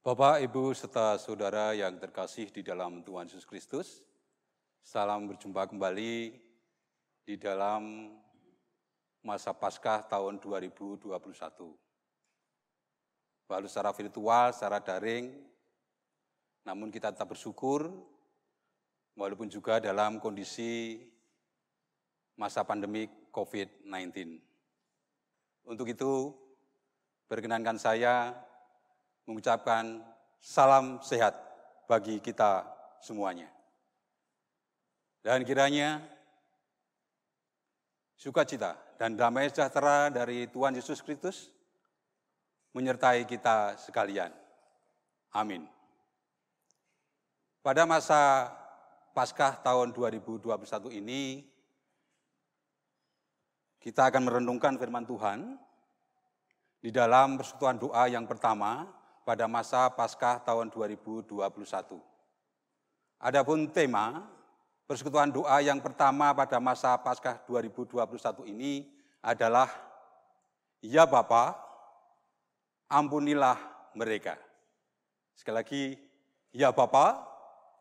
Bapak, Ibu, serta saudara yang terkasih di dalam Tuhan Yesus Kristus, salam berjumpa kembali di dalam masa Paskah tahun 2021. Walau secara virtual, secara daring, namun kita tetap bersyukur, walaupun juga dalam kondisi masa pandemi COVID-19. Untuk itu, perkenankan saya mengucapkan salam sehat bagi kita semuanya. Dan kiranya sukacita dan damai sejahtera dari Tuhan Yesus Kristus menyertai kita sekalian. Amin. Pada masa Paskah tahun 2021 ini, kita akan merenungkan firman Tuhan di dalam persekutuan doa yang pertama pada masa Paskah tahun 2021. Adapun tema persekutuan doa yang pertama pada masa Paskah 2021 ini adalah Ya Bapa, ampunilah mereka. Sekali lagi, Ya Bapa,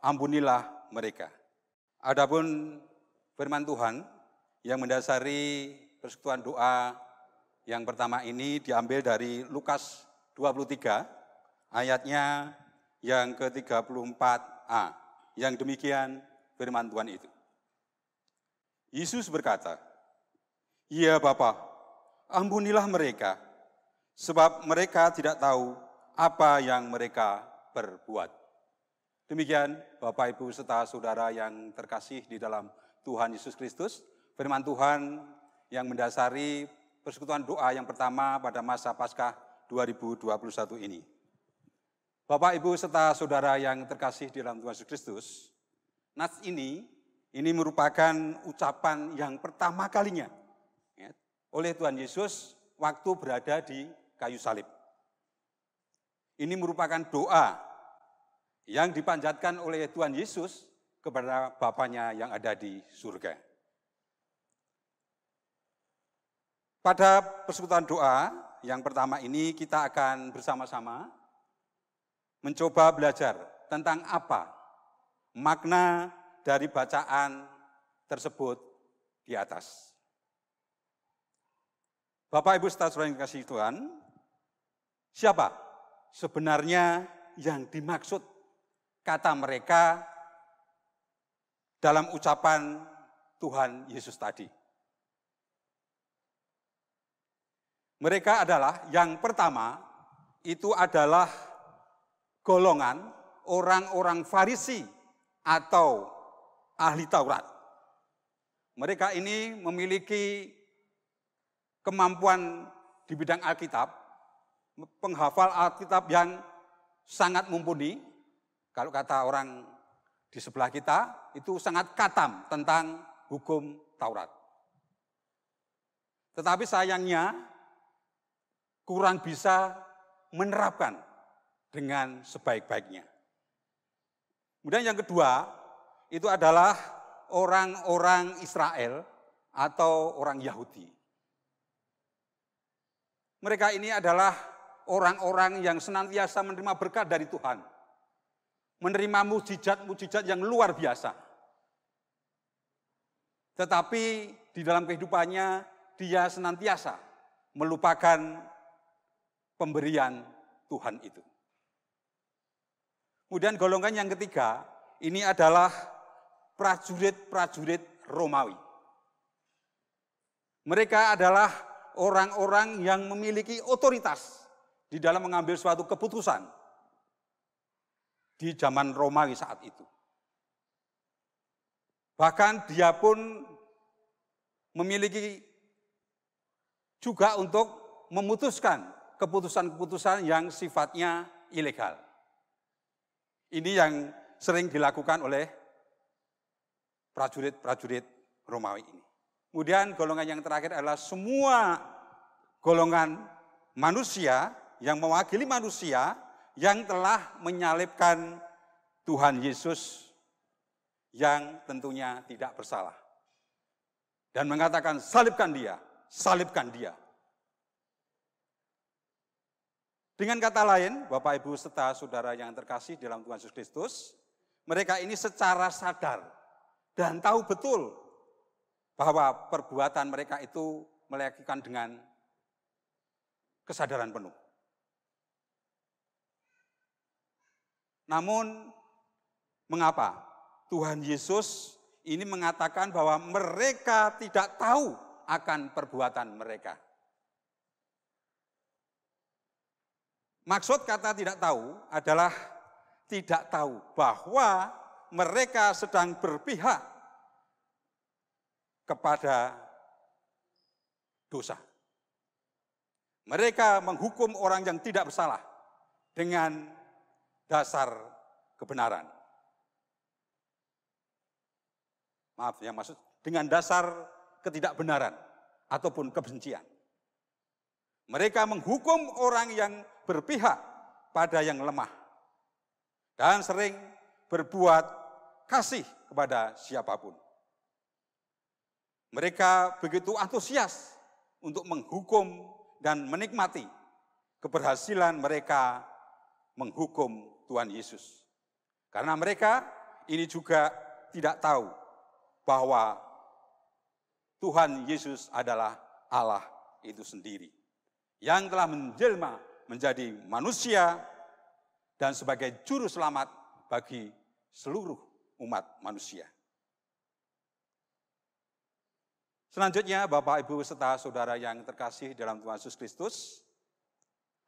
ampunilah mereka. Adapun firman Tuhan yang mendasari persekutuan doa yang pertama ini diambil dari Lukas 23, ayatnya yang ke-34a, yang demikian firman Tuhan itu. Yesus berkata, Ya Bapa, ampunilah mereka, sebab mereka tidak tahu apa yang mereka perbuat. Demikian Bapak, Ibu, serta saudara yang terkasih di dalam Tuhan Yesus Kristus, firman Tuhan yang mendasari persekutuan doa yang pertama pada masa Paskah 2021 ini. Bapak, Ibu, serta saudara yang terkasih di dalam Tuhan Yesus Kristus, nas ini merupakan ucapan yang pertama kalinya oleh Tuhan Yesus waktu berada di kayu salib. Ini merupakan doa yang dipanjatkan oleh Tuhan Yesus kepada Bapanya yang ada di surga. Pada persekutuan doa yang pertama ini kita akan bersama-sama mencoba belajar tentang apa makna dari bacaan tersebut di atas. Bapak, Ibu, saudara yang dikasihi Tuhan, siapa sebenarnya yang dimaksud kata mereka dalam ucapan Tuhan Yesus tadi? Mereka adalah, yang pertama, itu adalah golongan orang-orang Farisi atau ahli Taurat. Mereka ini memiliki kemampuan di bidang Alkitab, penghafal Alkitab yang sangat mumpuni. Kalau kata orang di sebelah kita, itu sangat katam tentang hukum Taurat. Tetapi sayangnya kurang bisa menerapkan dengan sebaik-baiknya. Kemudian yang kedua, itu adalah orang-orang Israel atau orang Yahudi. Mereka ini adalah orang-orang yang senantiasa menerima berkat dari Tuhan. Menerima mujizat-mujizat yang luar biasa. Tetapi di dalam kehidupannya dia senantiasa melupakan pemberian Tuhan itu. Kemudian golongan yang ketiga, ini adalah prajurit-prajurit Romawi. Mereka adalah orang-orang yang memiliki otoritas di dalam mengambil suatu keputusan di zaman Romawi saat itu. Bahkan dia pun memiliki juga untuk memutuskan keputusan-keputusan yang sifatnya ilegal. Ini yang sering dilakukan oleh prajurit-prajurit Romawi ini. Kemudian golongan yang terakhir adalah semua golongan manusia yang mewakili manusia yang telah menyalibkan Tuhan Yesus yang tentunya tidak bersalah. Dan mengatakan salibkan dia, salibkan dia. Dengan kata lain, Bapak Ibu serta saudara yang terkasih dalam Tuhan Yesus Kristus, mereka ini secara sadar dan tahu betul bahwa perbuatan mereka itu melakukan dengan kesadaran penuh. Namun, mengapa Tuhan Yesus ini mengatakan bahwa mereka tidak tahu akan perbuatan mereka? Maksud kata tidak tahu adalah tidak tahu bahwa mereka sedang berpihak kepada dosa. Mereka menghukum orang yang tidak bersalah dengan dasar kebenaran. Maaf ya, maksud dengan dasar ketidakbenaran ataupun kebencian. Mereka menghukum orang yang berpihak pada yang lemah dan sering berbuat kasih kepada siapapun. Mereka begitu antusias untuk menghukum dan menikmati keberhasilan mereka menghukum Tuhan Yesus. Karena mereka ini juga tidak tahu bahwa Tuhan Yesus adalah Allah itu sendiri, yang telah menjelma menjadi manusia dan sebagai juru selamat bagi seluruh umat manusia. Selanjutnya, Bapak, Ibu, serta saudara yang terkasih dalam Tuhan Yesus Kristus,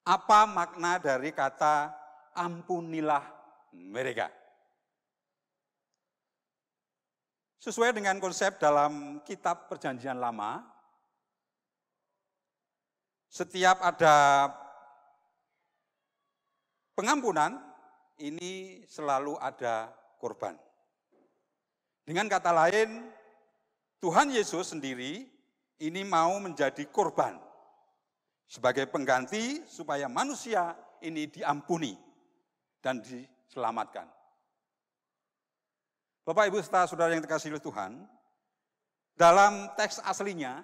apa makna dari kata ampunilah mereka? Sesuai dengan konsep dalam kitab Perjanjian Lama, setiap ada pengampunan, ini selalu ada korban. Dengan kata lain, Tuhan Yesus sendiri ini mau menjadi korban sebagai pengganti supaya manusia ini diampuni dan diselamatkan. Bapak, Ibu, serta saudara yang terkasih oleh Tuhan, dalam teks aslinya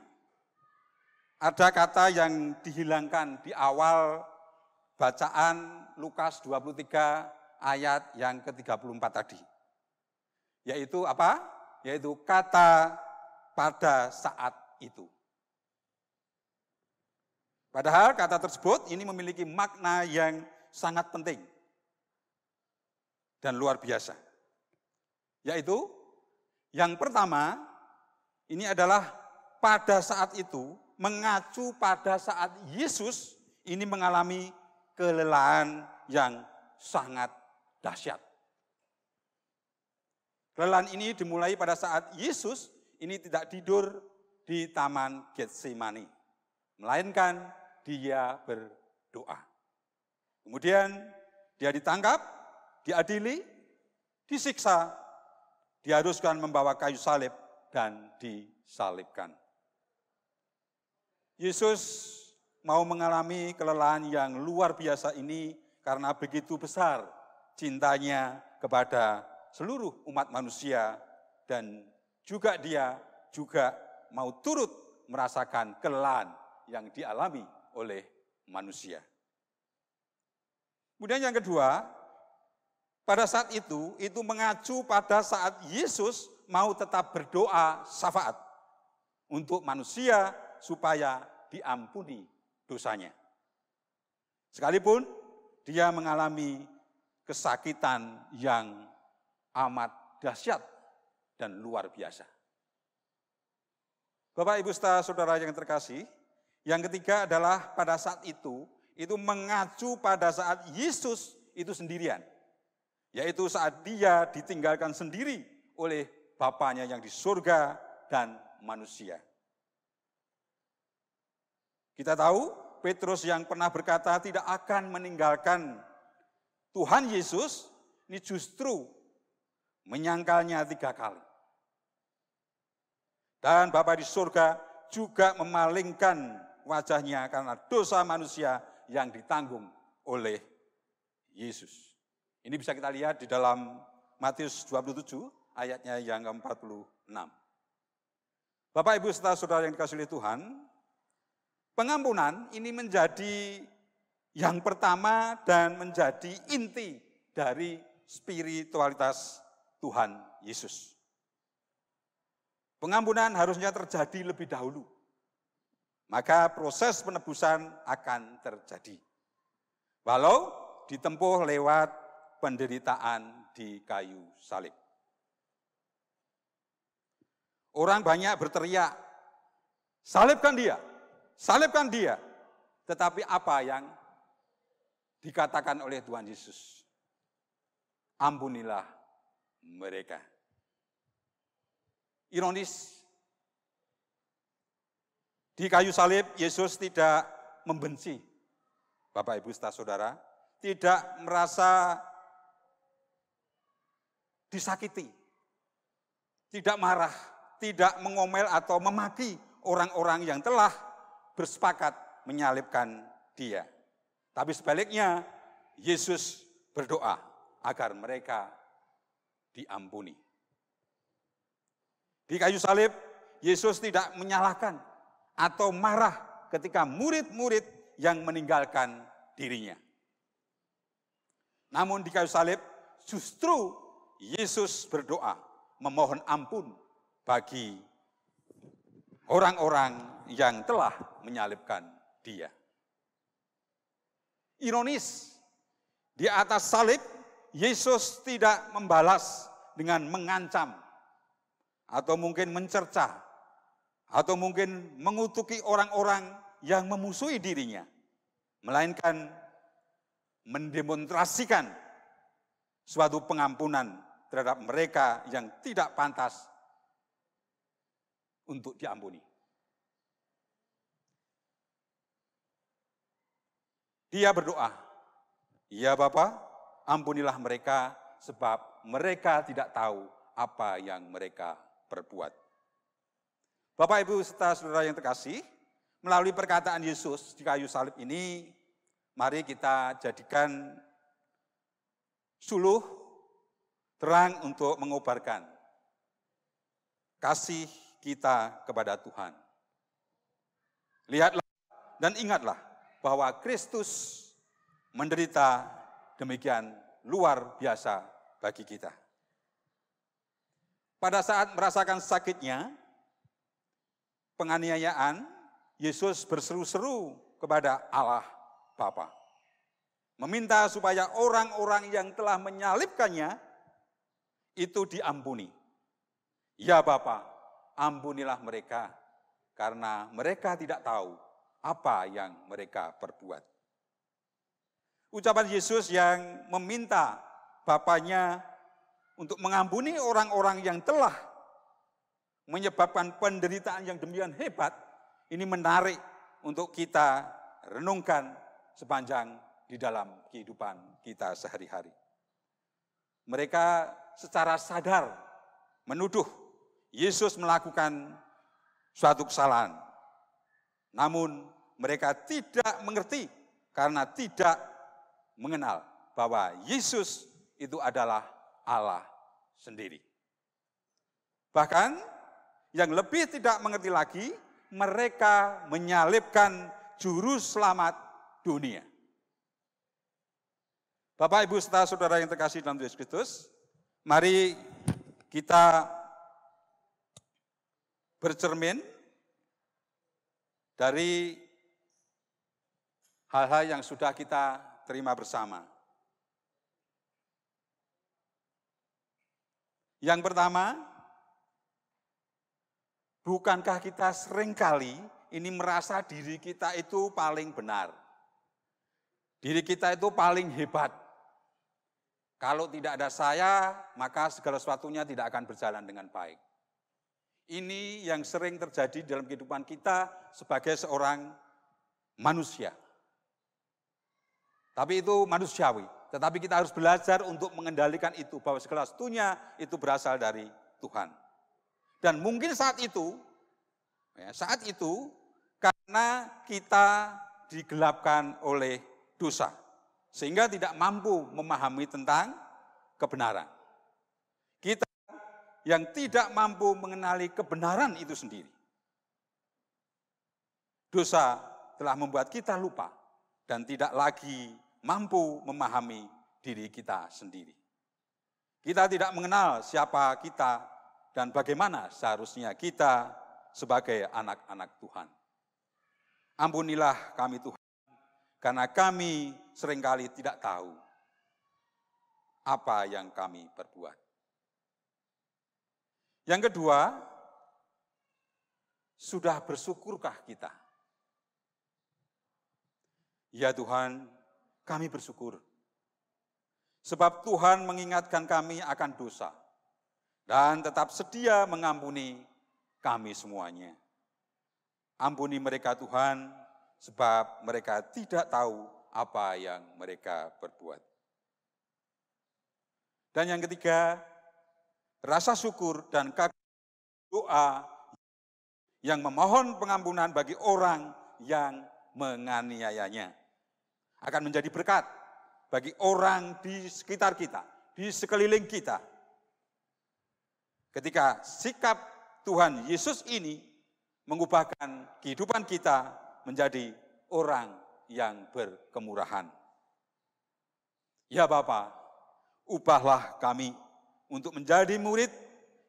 ada kata yang dihilangkan di awal bacaan Lukas 23 ayat yang ke-34 tadi. Yaitu apa? Yaitu kata pada saat itu. Padahal kata tersebut ini memiliki makna yang sangat penting dan luar biasa. Yaitu yang pertama, ini adalah pada saat itu mengacu pada saat Yesus ini mengalami kelelahan yang sangat dahsyat. Kelelahan ini dimulai pada saat Yesus ini tidak tidur di Taman Getsemani, melainkan dia berdoa. Kemudian dia ditangkap, diadili, disiksa, diharuskan membawa kayu salib dan disalibkan. Yesus mau mengalami kelelahan yang luar biasa ini karena begitu besar cintanya kepada seluruh umat manusia dan juga dia juga mau turut merasakan kelelahan yang dialami oleh manusia. Kemudian yang kedua, pada saat itu mengacu pada saat Yesus mau tetap berdoa syafaat untuk manusia supaya diampuni dosanya. Sekalipun dia mengalami kesakitan yang amat dahsyat dan luar biasa. Bapak, Ibu, saudara yang terkasih, yang ketiga adalah pada saat itu mengacu pada saat Yesus itu sendirian. Yaitu saat dia ditinggalkan sendiri oleh Bapanya yang di surga dan manusia. Kita tahu Petrus yang pernah berkata tidak akan meninggalkan Tuhan Yesus, ini justru menyangkalnya 3 kali. Dan Bapa di surga juga memalingkan wajahnya karena dosa manusia yang ditanggung oleh Yesus. Ini bisa kita lihat di dalam Matius 27 ayatnya yang ke-46. Bapak, Ibu, serta saudara yang dikasihi oleh Tuhan, pengampunan ini menjadi yang pertama dan menjadi inti dari spiritualitas Tuhan Yesus. Pengampunan harusnya terjadi lebih dahulu, maka proses penebusan akan terjadi. Walau ditempuh lewat penderitaan di kayu salib. Orang banyak berteriak, salibkan dia, salibkan dia. Tetapi apa yang dikatakan oleh Tuhan Yesus? Ampunilah mereka. Ironis, di kayu salib Yesus tidak membenci, Bapak Ibu Saudara, tidak merasa disakiti, tidak marah, tidak mengomel atau memaki orang-orang yang telah bersepakat menyalibkan dia. Tapi sebaliknya, Yesus berdoa agar mereka diampuni. Di kayu salib, Yesus tidak menyalahkan atau marah ketika murid-murid yang meninggalkan dirinya. Namun di kayu salib, justru Yesus berdoa memohon ampun bagi orang-orang yang telah menyalibkan dia. Ironis, di atas salib, Yesus tidak membalas dengan mengancam, atau mungkin mencerca, atau mungkin mengutuki orang-orang yang memusuhi dirinya, melainkan mendemonstrasikan suatu pengampunan terhadap mereka yang tidak pantas untuk diampuni. Dia berdoa, ya Bapa, ampunilah mereka sebab mereka tidak tahu apa yang mereka perbuat. Bapak, Ibu, serta saudara yang terkasih, melalui perkataan Yesus di kayu salib ini, mari kita jadikan suluh terang untuk mengobarkan kasih kita kepada Tuhan. Lihatlah dan ingatlah bahwa Kristus menderita demikian luar biasa bagi kita. Pada saat merasakan sakitnya, penganiayaan, Yesus berseru-seru kepada Allah Bapa, meminta supaya orang-orang yang telah menyalibkannya itu diampuni. Ya Bapa, ampunilah mereka, karena mereka tidak tahu apa yang mereka perbuat. Ucapan Yesus yang meminta Bapanya untuk mengampuni orang-orang yang telah menyebabkan penderitaan yang demikian hebat, ini menarik untuk kita renungkan sepanjang di dalam kehidupan kita sehari-hari. Mereka secara sadar menuduh Yesus melakukan suatu kesalahan. Namun mereka tidak mengerti karena tidak mengenal bahwa Yesus itu adalah Allah sendiri. Bahkan yang lebih tidak mengerti lagi, mereka menyalibkan juru selamat dunia. Bapak, Ibu, serta saudara yang terkasih dalam Yesus Kristus, mari kita bercermin dari hal-hal yang sudah kita terima bersama. Yang pertama, bukankah kita seringkali ini merasa diri kita itu paling benar? Diri kita itu paling hebat. Kalau tidak ada saya, maka segala sesuatunya tidak akan berjalan dengan baik. Ini yang sering terjadi dalam kehidupan kita sebagai seorang manusia. Tapi itu manusiawi. Tetapi kita harus belajar untuk mengendalikan itu, bahwa segala sesuatunya itu berasal dari Tuhan. Dan mungkin saat itu karena kita digelapkan oleh dosa, sehingga tidak mampu memahami tentang kebenaran. Kita yang tidak mampu mengenali kebenaran itu sendiri. Dosa telah membuat kita lupa dan tidak lagi mampu memahami diri kita sendiri. Kita tidak mengenal siapa kita dan bagaimana seharusnya kita sebagai anak-anak Tuhan. Ampunilah kami Tuhan, karena kami seringkali tidak tahu apa yang kami perbuat. Yang kedua, sudah bersyukurkah kita? Ya Tuhan, kami bersyukur. Sebab Tuhan mengingatkan kami akan dosa dan tetap sedia mengampuni kami semuanya. Ampuni mereka Tuhan, sebab mereka tidak tahu apa yang mereka perbuat. Dan yang ketiga, rasa syukur dan doa yang memohon pengampunan bagi orang yang menganiayanya akan menjadi berkat bagi orang di sekitar kita, di sekeliling kita. Ketika sikap Tuhan Yesus ini mengubahkan kehidupan kita menjadi orang yang berkemurahan. Ya Bapa, ubahlah kami untuk menjadi murid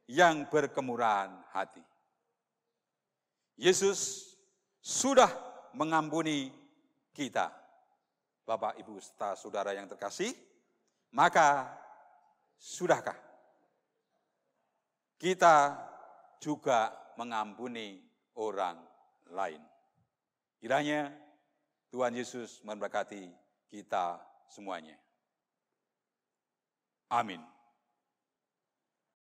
yang berkemurahan hati. Yesus sudah mengampuni kita. Bapak, Ibu, serta saudara yang terkasih, maka sudahkah kita juga mengampuni orang lain? Kiranya Tuhan Yesus memberkati kita semuanya. Amin.